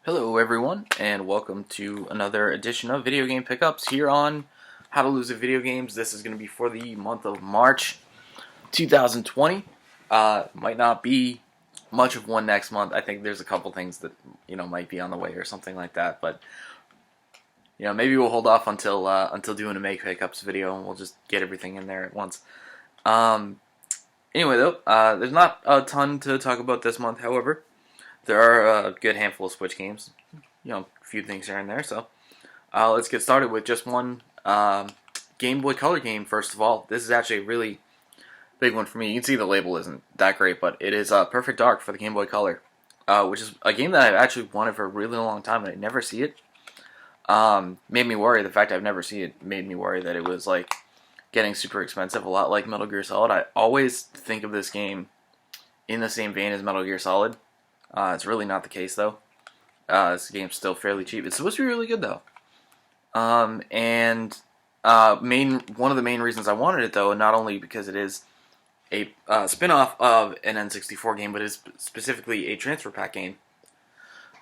Hello everyone, and welcome to another edition of Video Game Pickups here on How to Lose at Video Games. This is going to be for the month of March 2020. Might not be much of one next month. I think there's a couple things that, might be on the way or something like that, but, maybe we'll hold off until doing a Make Pickups video, and we'll just get everything in there at once. Anyway, though, there's not a ton to talk about this month, however. There are a good handful of Switch games, a few things here and there, so let's get started with just one Game Boy Color game, first of all. This is actually a really big one for me. You can see the label isn't that great, but it is Perfect Dark for the Game Boy Color, which is a game that I've actually wanted for a really long time, and I never see it. Made me worry. The fact I've never seen it made me worry that it was, getting super expensive, a lot like Metal Gear Solid. I always think of this game in the same vein as Metal Gear Solid. It's really not the case, though. This game's still fairly cheap. It's supposed to be really good, though. One of the main reasons I wanted it, though, not only because it is a spin-off of an N64 game, but is specifically a transfer pack game.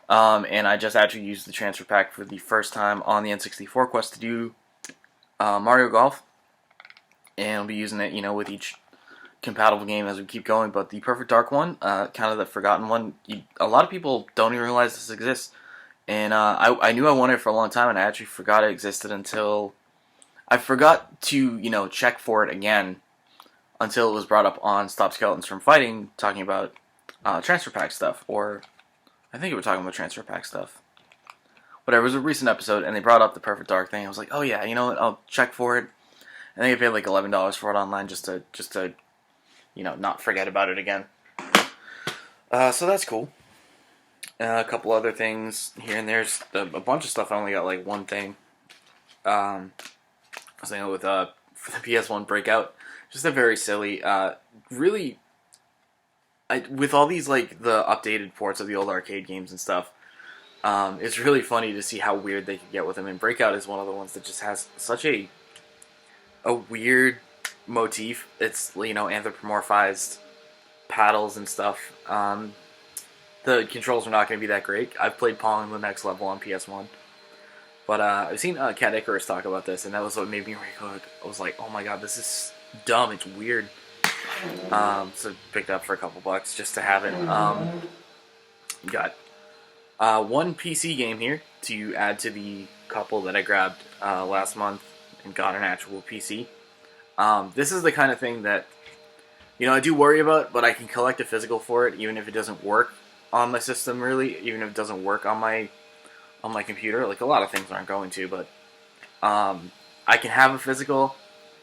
And I just actually used the transfer pack for the first time on the N64 Quest to do Mario Golf. And I'll be using it, with each compatible game as we keep going, but the Perfect Dark one, kind of the forgotten one, a lot of people don't even realize this exists, and I knew I wanted it for a long time, and I actually forgot it existed until I forgot to check for it again until it was brought up on Stop Skeletons from Fighting, talking about transfer pack stuff, or I think we were talking about transfer pack stuff. Whatever, it was a recent episode, and they brought up the Perfect Dark thing. I was like, oh yeah, you know what, I'll check for it. I think I paid like $11 for it online just to not forget about it again. So that's cool. A couple other things here and there's a bunch of stuff. I only got like one thing. I was thinking with for the PS1 Breakout, just a very silly, really. With all these the updated ports of the old arcade games and stuff, it's really funny to see how weird they could get with them. And Breakout is one of the ones that just has such a weird motif. It's anthropomorphized paddles and stuff. The controls are not going to be that great. I've played Pong the next level on PS1, but I've seen Cat Icarus talk about this, and that was what made me record. I was like, oh my god, this is dumb. It's weird. So picked up for a couple bucks just to have it. Got one PC game here to add to the couple that I grabbed last month and got an actual PC. This is the kind of thing that, I do worry about, but I can collect a physical for it, even if it doesn't work on my system, really, even if it doesn't work on my computer. Like, a lot of things aren't going to, but I can have a physical,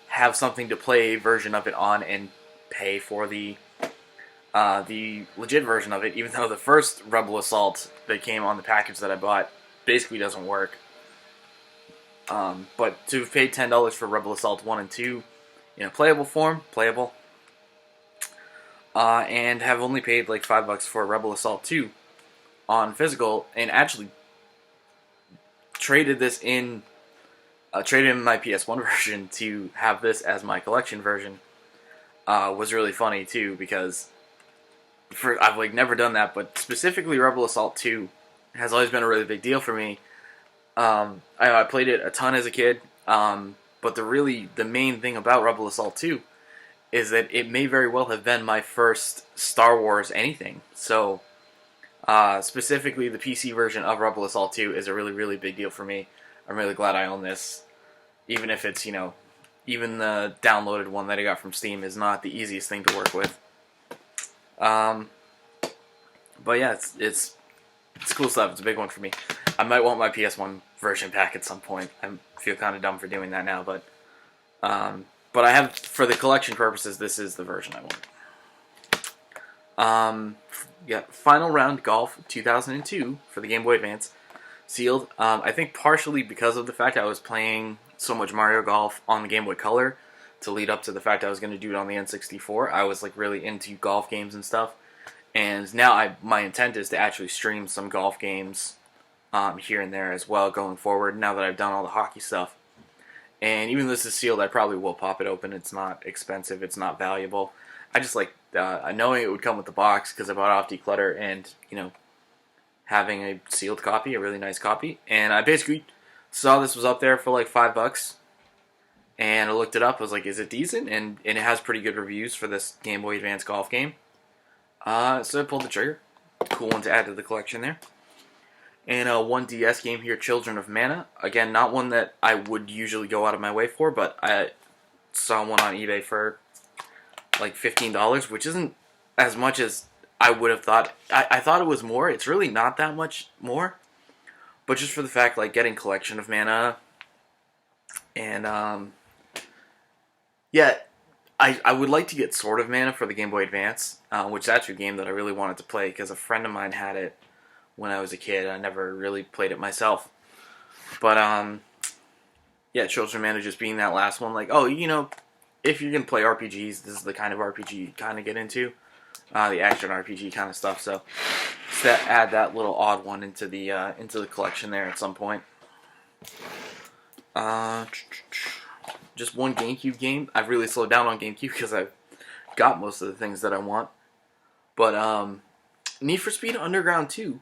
have something to play a version of it on, and pay for the legit version of it, even though the first Rebel Assault that came on the package that I bought basically doesn't work. But to have paid $10 for Rebel Assault 1 and 2 in a playable form, and have only paid like $5 for Rebel Assault 2 on physical, and actually traded in my PS1 version to have this as my collection version, was really funny too, because I've never done that, but specifically Rebel Assault 2 has always been a really big deal for me. I played it a ton as a kid, but the main thing about Rebel Assault 2 is that it may very well have been my first Star Wars anything. So, specifically the PC version of Rebel Assault 2 is a really, really big deal for me. I'm really glad I own this, even if it's, even the downloaded one that I got from Steam is not the easiest thing to work with. But yeah, it's cool stuff. It's a big one for me. I might want my PS1 version back at some point. I feel kind of dumb for doing that now, but I have, for the collection purposes, this is the version I want. Final Round Golf 2002 for the Game Boy Advance, sealed. I think partially because of the fact I was playing so much Mario Golf on the Game Boy Color to lead up to the fact I was going to do it on the N64. I was really into golf games and stuff, and now my intent is to actually stream some golf games here and there as well going forward, now that I've done all the hockey stuff. And even though this is sealed, I probably will pop it open. It's not expensive, it's not valuable. I just like knowing it would come with the box, because I bought off Declutter, and having a sealed copy, a really nice copy. And I basically saw this was up there for like $5. And I looked it up. I was like, is it decent? And it has pretty good reviews for this Game Boy Advance golf game. So I pulled the trigger. Cool one to add to the collection there. And one DS game here, Children of Mana. Again, not one that I would usually go out of my way for, but I saw one on eBay for like $15, which isn't as much as I would have thought. I thought it was more. It's really not that much more. But just for the fact, like, getting Collection of Mana, and, yeah, I would like to get Sword of Mana for the Game Boy Advance, which is actually a game that I really wanted to play, because a friend of mine had it when I was a kid. I never really played it myself. But, yeah, Children of Mana just being that last one, like, oh, you know, if you're going to play RPGs, this is the kind of RPG you kind of get into. The action RPG kind of stuff, so add that little odd one into the collection there at some point. Just one GameCube game. I've really slowed down on GameCube because I've got most of the things that I want. But Need for Speed Underground 2.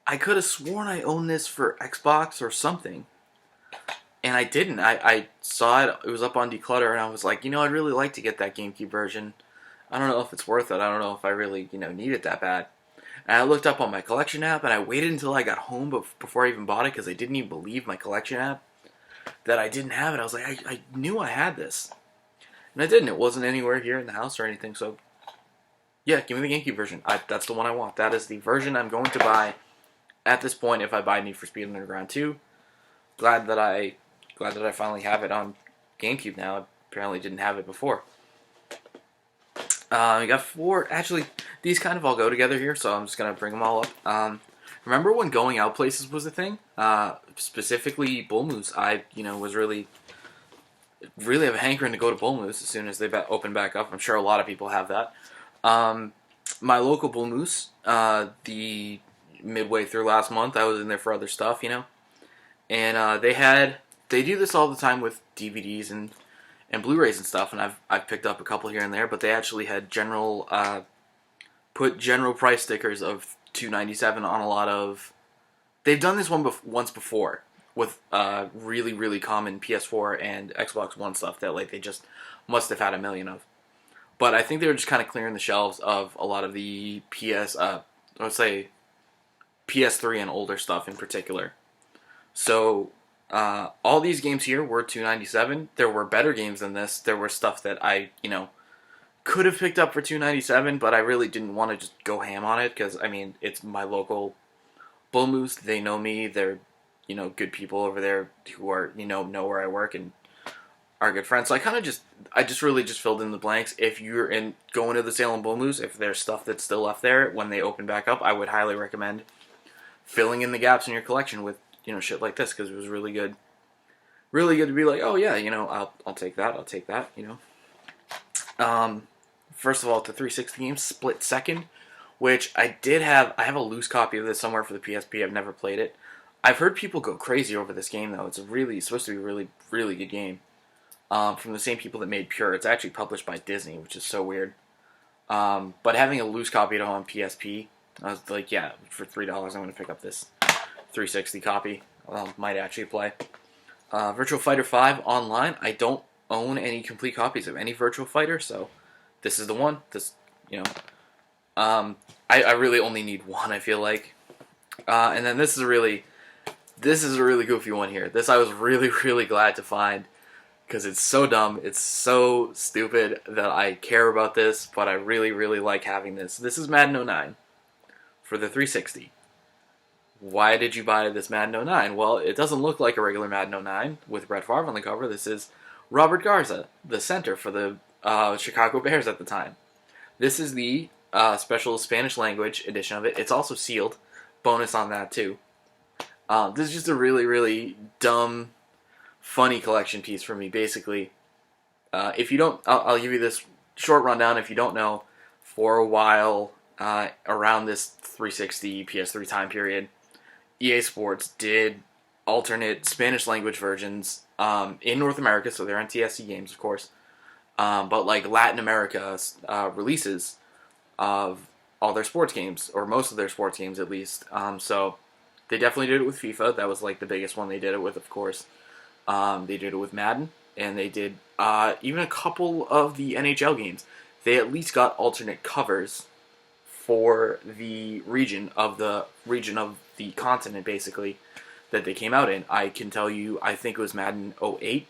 I could have sworn I owned this for Xbox or something, and I didn't. I saw it. It was up on Declutter, and I was like, you know, I'd really like to get that GameCube version. I don't know if it's worth it. I don't know if I really, you know, need it that bad. And I looked up on my collection app, and I waited until I got home before I even bought it, because I didn't even believe my collection app that I didn't have it. I was like, I knew I had this. And I didn't. It wasn't anywhere here in the house or anything, so yeah, give me the GameCube version. That's the one I want. That is the version I'm going to buy at this point if I buy Need for Speed Underground 2. Glad that I finally have it on GameCube now. I apparently didn't have it before. We got 4. Actually, these kind of all go together here, so I'm just going to bring them all up. Remember when going out places was a thing? Specifically Bull Moose. I, you know, was really have a hankering to go to Bull Moose as soon as they open back up. I'm sure a lot of people have that. My local Bull Moose, the midway through last month, I was in there for other stuff, you know. And they do this all the time with DVDs and Blu-rays and stuff, and I've picked up a couple here and there, but they actually had put general price stickers of $2.97 on a lot of. They've done this once before with really, really common PS4 and Xbox One stuff that like they just must have had a million of. But I think they were just kind of clearing the shelves of a lot of the let's say PS3 and older stuff in particular. So all these games here were $2.97. There were better games than this. There were stuff that I, you know, could have picked up for $2.97, but I really didn't want to just go ham on it because, I mean, it's my local Bull Moose. They know me. They're, you know, good people over there who are, you know where I work and are good friends. So I just really filled in the blanks. If you're going to the Salem Bull Moose, if there's stuff that's still left there when they open back up, I would highly recommend filling in the gaps in your collection with, you know, shit like this, because it was really good to be like, oh yeah, you know, I'll take that, you know. First of all, the 360 game, Split Second, which I have a loose copy of this somewhere for the PSP. I've never played it. I've heard people go crazy over this game though. It's supposed to be a really, really good game. From the same people that made Pure. It's actually published by Disney, which is so weird. But having a loose copy at home on PSP, I was like, yeah, for $3 I'm going to pick up this 360 copy. Might actually play. Virtua Fighter 5 online. I don't own any complete copies of any Virtua Fighter, so this is the one. This, you know, I really only need one, I feel like. And then this is a really goofy one here. This I was really, really glad to find, because it's so dumb, it's so stupid that I care about this, but I really, really like having this. This is Madden 09 for the 360. Why did you buy this Madden 09? Well, it doesn't look like a regular Madden 09 with Brett Favre on the cover. This is Robert Garza, the center for the Chicago Bears at the time. This is the special Spanish language edition of it. It's also sealed. Bonus on that, too. This is just a really, really dumb, funny collection piece for me, basically. If you don't, I'll give you this short rundown. If you don't know, for a while, around this 360 PS3 time period, EA Sports did alternate Spanish language versions in North America, so they're on TSC games, of course, but like Latin America releases of all their sports games, or most of their sports games at least. So they definitely did it with FIFA. That was like the biggest one they did it with, of course. They did it with Madden, and they did even a couple of the NHL games. They at least got alternate covers for the region of the continent, basically, that they came out in. I can tell you, I think it was Madden 08.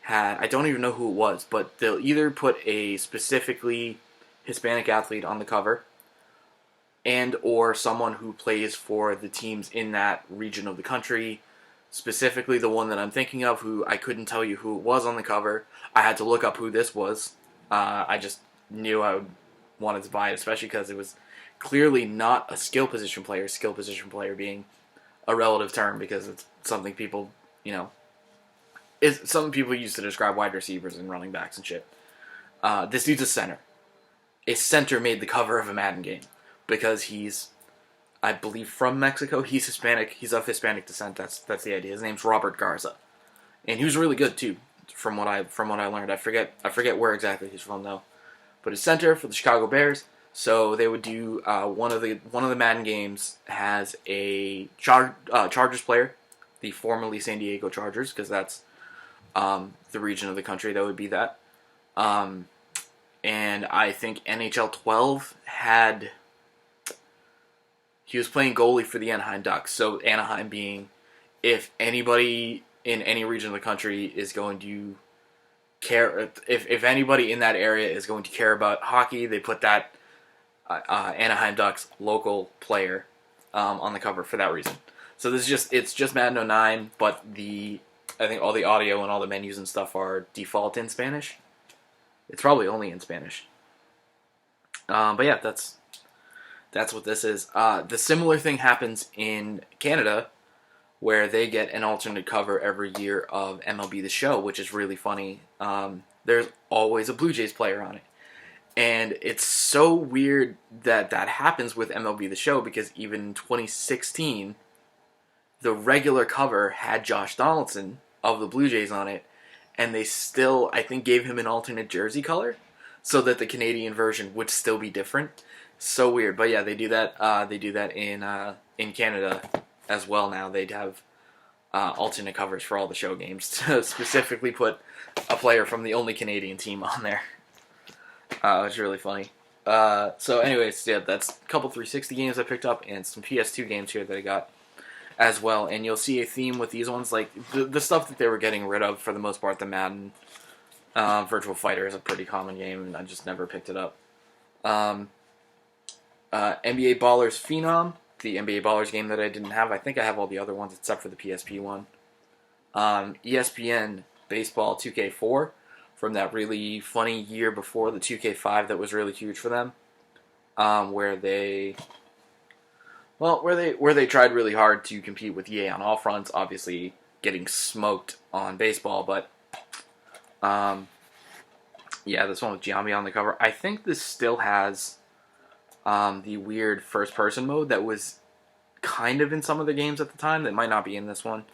I don't even know who it was, but they'll either put a specifically Hispanic athlete on the cover, and or someone who plays for the teams in that region of the country. Specifically, the one that I'm thinking of, who I couldn't tell you who it was on the cover. I had to look up who this was. I just knew I wanted to buy it, especially because it was clearly not a skill position player. Skill position player being a relative term because it's something people, some people use to describe wide receivers and running backs and shit. This dude's a center. A center made the cover of a Madden game because he's, I believe, from Mexico. He's Hispanic. He's of Hispanic descent. That's the idea. His name's Robert Garza, and he was really good too. From what I learned, I forget where exactly he's from though. But his center for the Chicago Bears. So they would do one of the Madden games has a Chargers player, the formerly San Diego Chargers, because that's the region of the country that would be that. And I think NHL 12 had, he was playing goalie for the Anaheim Ducks. So Anaheim being, if anybody in any region of the country is going to care, if anybody in that area is going to care about hockey, they put that Anaheim Ducks local player on the cover for that reason. So it's just Madden 09, but I think all the audio and all the menus and stuff are default in Spanish. It's probably only in Spanish. But yeah, that's what this is. The similar thing happens in Canada, where they get an alternate cover every year of MLB The Show, which is really funny. There's always a Blue Jays player on it. And it's so weird that happens with MLB The Show, because even in 2016, the regular cover had Josh Donaldson of the Blue Jays on it, and they still, I think, gave him an alternate jersey color so that the Canadian version would still be different. So weird. But yeah, they do that. They do that in Canada as well now. They'd have alternate covers for all the show games to specifically put a player from the only Canadian team on there. It's really funny. So anyways, yeah, that's a couple 360 games I picked up and some PS2 games here that I got as well. And you'll see a theme with these ones, like the stuff that they were getting rid of for the most part. The Madden Virtual Fighter is a pretty common game, and I just never picked it up. NBA Ballers Phenom, the NBA Ballers game that I didn't have. I think I have all the other ones except for the PSP one. ESPN Baseball 2K4 from that really funny year before the 2K5 that was really huge for them, where they tried really hard to compete with EA on all fronts. Obviously, getting smoked on baseball, but yeah, this one with Giambi on the cover. I think this still has the weird first-person mode that was kind of in some of the games at the time that might not be in this one.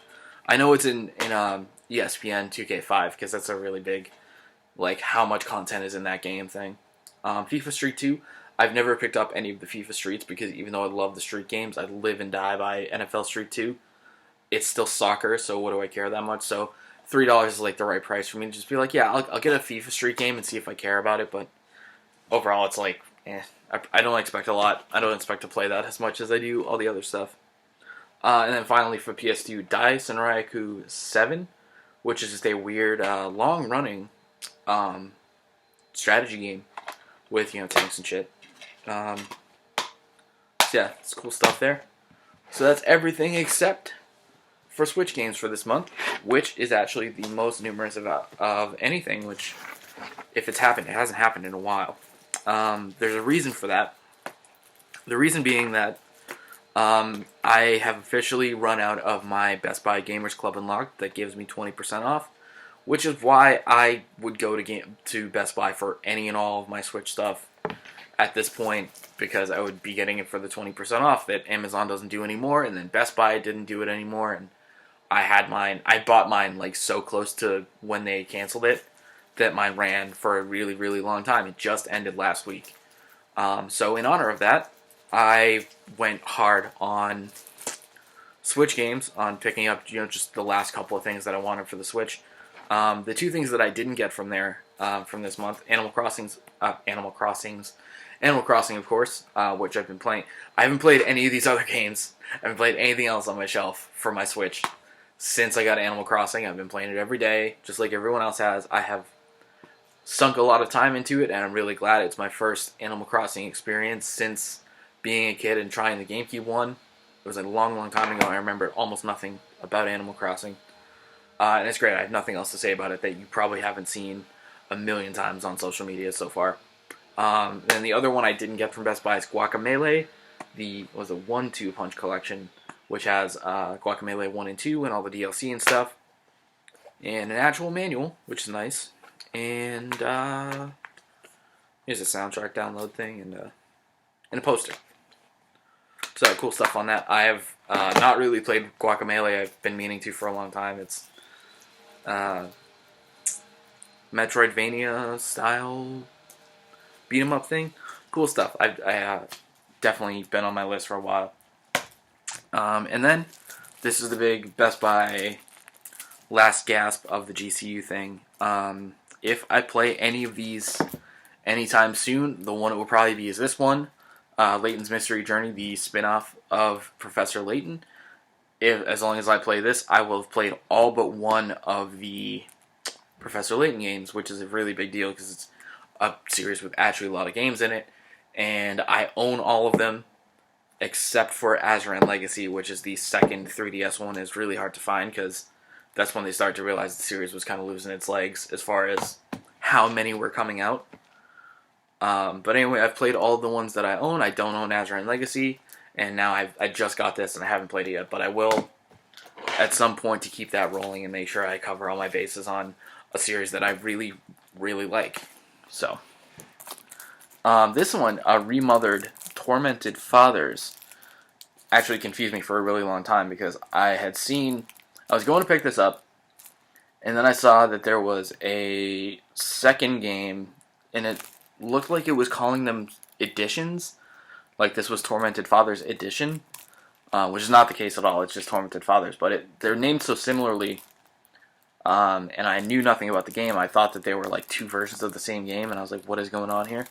I know it's in ESPN 2K5 because that's a really big, like, how much content is in that game thing. FIFA Street 2, I've never picked up any of the FIFA Streets because even though I love the Street games, I live and die by NFL Street 2. It's still soccer, so what do I care that much? So $3 is like the right price for me to just be like, yeah, I'll get a FIFA Street game and see if I care about it, but overall it's like, I don't expect a lot. I don't expect to play that as much as I do all the other stuff. And then finally for PS2, Dai Senryaku VII, which is just a weird, long-running strategy game with, tanks and shit. So yeah, it's cool stuff there. So that's everything except for Switch games for this month, which is actually the most numerous of anything, which, if it's happened, it hasn't happened in a while. There's a reason for that. The reason being that I have officially run out of my Best Buy Gamers Club Unlocked that gives me 20% off, which is why I would go to Best Buy for any and all of my Switch stuff at this point, because I would be getting it for the 20% off that Amazon doesn't do anymore, and then Best Buy didn't do it anymore, and I bought mine like so close to when they canceled it that mine ran for a really, really long time. It just ended last week. So in honor of that, I went hard on Switch games, on picking up just the last couple of things that I wanted for the Switch. The two things that I didn't get from there from this month: Animal Crossing, of course, which I've been playing. I haven't played any of these other games. I haven't played anything else on my shelf for my Switch since I got Animal Crossing. I've been playing it every day, just like everyone else has. I have sunk a lot of time into it, and I'm really glad. It's my first Animal Crossing experience since being a kid and trying the GameCube one. It was a long, long time ago. I remember almost nothing about Animal Crossing. And it's great. I have nothing else to say about it that you probably haven't seen a million times on social media so far. And the other one I didn't get from Best Buy is Guacamelee. Was a 1-2 Punch collection, which has Guacamelee 1 and 2 and all the DLC and stuff. And an actual manual, which is nice. And here's a soundtrack download thing and a poster. So cool stuff on that. I have not really played Guacamelee. I've been meaning to for a long time. It's Metroidvania style beat 'em up thing. Cool stuff. I definitely been on my list for a while. And then this is the big Best Buy last gasp of the GCU thing. If I play any of these anytime soon, the one it will probably be is this one. Layton's Mystery Journey, the spin-off of Professor Layton. As long as I play this, I will have played all but one of the Professor Layton games, which is a really big deal because it's a series with actually a lot of games in it. And I own all of them, except for Azran Legacy, which is the second 3DS one. It's really hard to find because that's when they started to realize the series was kind of losing its legs as far as how many were coming out. But anyway, I've played all the ones that I own. I don't own Azran Legacy, and now I just got this and I haven't played it yet, but I will at some point to keep that rolling and make sure I cover all my bases on a series that I really, really like. So, this one, Remothered Tormented Fathers, actually confused me for a really long time because I was going to pick this up, and then I saw that there was a second game, and it looked like it was calling them editions, like this was Tormented Fathers Edition, which is not the case at all. It's just Tormented Fathers, but they're named so similarly, and I knew nothing about the game. I thought that they were like two versions of the same game, and I was like, what is going on here?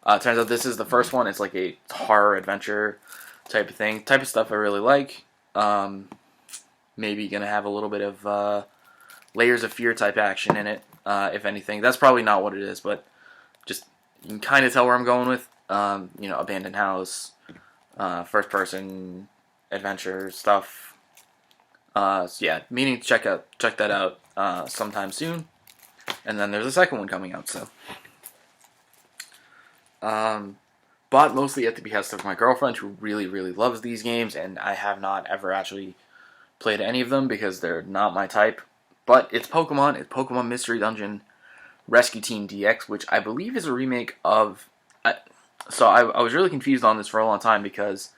It turns out this is the first one. It's like a horror adventure type of stuff I really like. Maybe gonna have a little bit of Layers of Fear type action in it, if anything. That's probably not what it is, but just you can kind of tell where I'm going with. Abandoned house, first person adventure stuff. So yeah, meaning to check that out sometime soon. And then there's a second one coming out. So, bought mostly at the behest of my girlfriend, who really, really loves these games, and I have not ever actually played any of them because they're not my type. But it's Pokemon. It's Pokemon Mystery Dungeon Rescue Team DX, which I believe is a remake of... So I was really confused on this for a long time because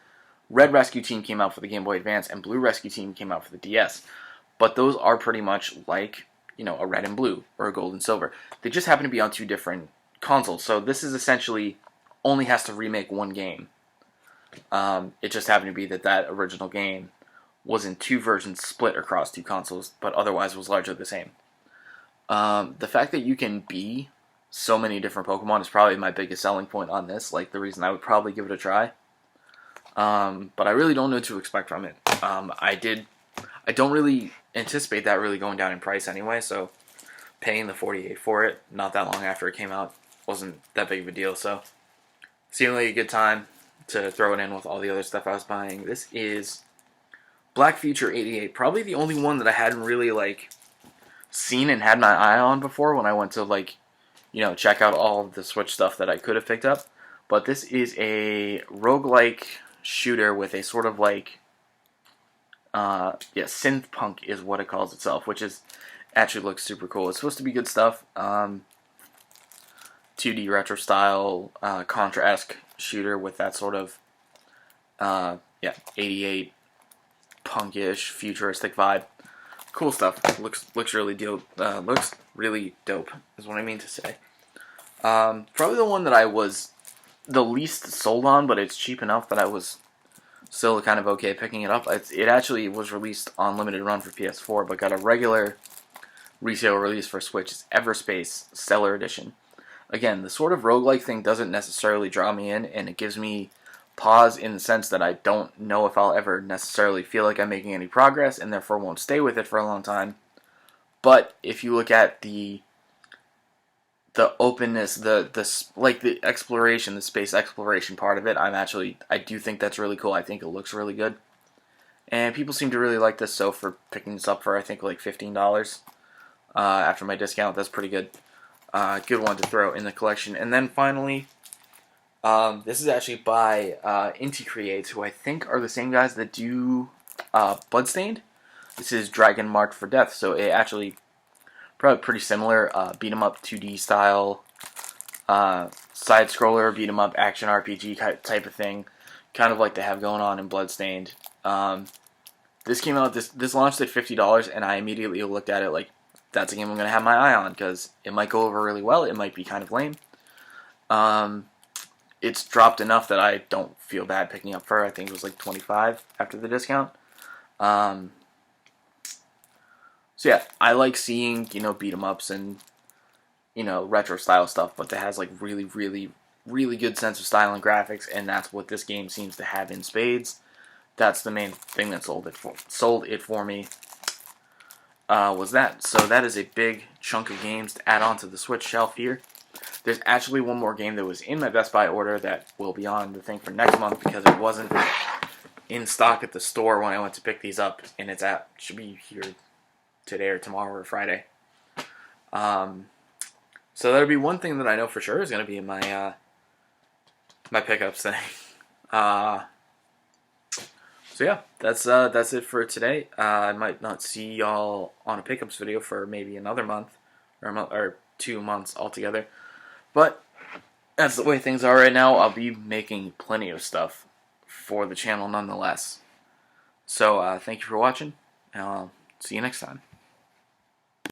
Red Rescue Team came out for the Game Boy Advance and Blue Rescue Team came out for the DS. But those are pretty much like, a Red and Blue or a Gold and Silver. They just happen to be on two different consoles. So this is essentially only has to remake one game. It just happened to be that original game was in two versions split across two consoles, but otherwise was largely the same. The fact that you can be so many different Pokemon is probably my biggest selling point on this, like the reason I would probably give it a try. But I really don't know what to expect from it. I don't really anticipate that really going down in price anyway, so paying the $48 for it, not that long after it came out, wasn't that big of a deal, so seemed like a good time to throw it in with all the other stuff I was buying. This is Black Future 88, probably the only one that I hadn't really, seen and had my eye on before when I went to, check out all of the Switch stuff that I could have picked up. But this is a roguelike shooter with a sort of synth punk is what it calls itself, which is actually looks super cool. It's supposed to be good stuff. 2D retro style, Contra-esque shooter with that sort of 88 punkish futuristic vibe. Cool stuff. Looks really dope. Looks really dope is what I mean to say. Probably the one that I was the least sold on, but it's cheap enough that I was still kind of okay picking it up. It actually was released on limited run for PS4, but got a regular resale release for Switch. It's Everspace Stellar Edition. Again, the sort of roguelike thing doesn't necessarily draw me in, and it gives me pause in the sense that I don't know if I'll ever necessarily feel like I'm making any progress, and therefore won't stay with it for a long time. But if you look at the openness, the exploration, the space exploration part of it, I do think that's really cool. I think it looks really good, and people seem to really like this. So for picking this up for I think like $15 after my discount, that's pretty good. Good one to throw in the collection. And then finally, this is actually by Inti Creates, who I think are the same guys that do Bloodstained. This is Dragon Marked for Death, so it actually probably pretty similar, beat 'em up 2D style, side scroller, beat 'em up action RPG type of thing, kind of like they have going on in Bloodstained. This came out, this launched at $50, and I immediately looked at it like, that's a game I'm going to have my eye on, because it might go over really well, it might be kind of lame. It's dropped enough that I don't feel bad picking up for, I think it was like $25 after the discount. So yeah, I like seeing, beat 'em ups and, retro style stuff, but that has like really, really, really good sense of style and graphics, and that's what this game seems to have in spades. That's the main thing that sold it for me. Was that. So that is a big chunk of games to add on to the Switch shelf here. There's actually one more game that was in my Best Buy order that will be on the thing for next month because it wasn't in stock at the store when I went to pick these up, and should be here today or tomorrow or Friday. So that'll be one thing that I know for sure is going to be in my my pickups thing. So yeah, that's it for today. I might not see y'all on a pickups video for maybe another month or 2 months altogether, but that's the way things are right now. I'll be making plenty of stuff for the channel nonetheless. So thank you for watching, and I'll see you next time.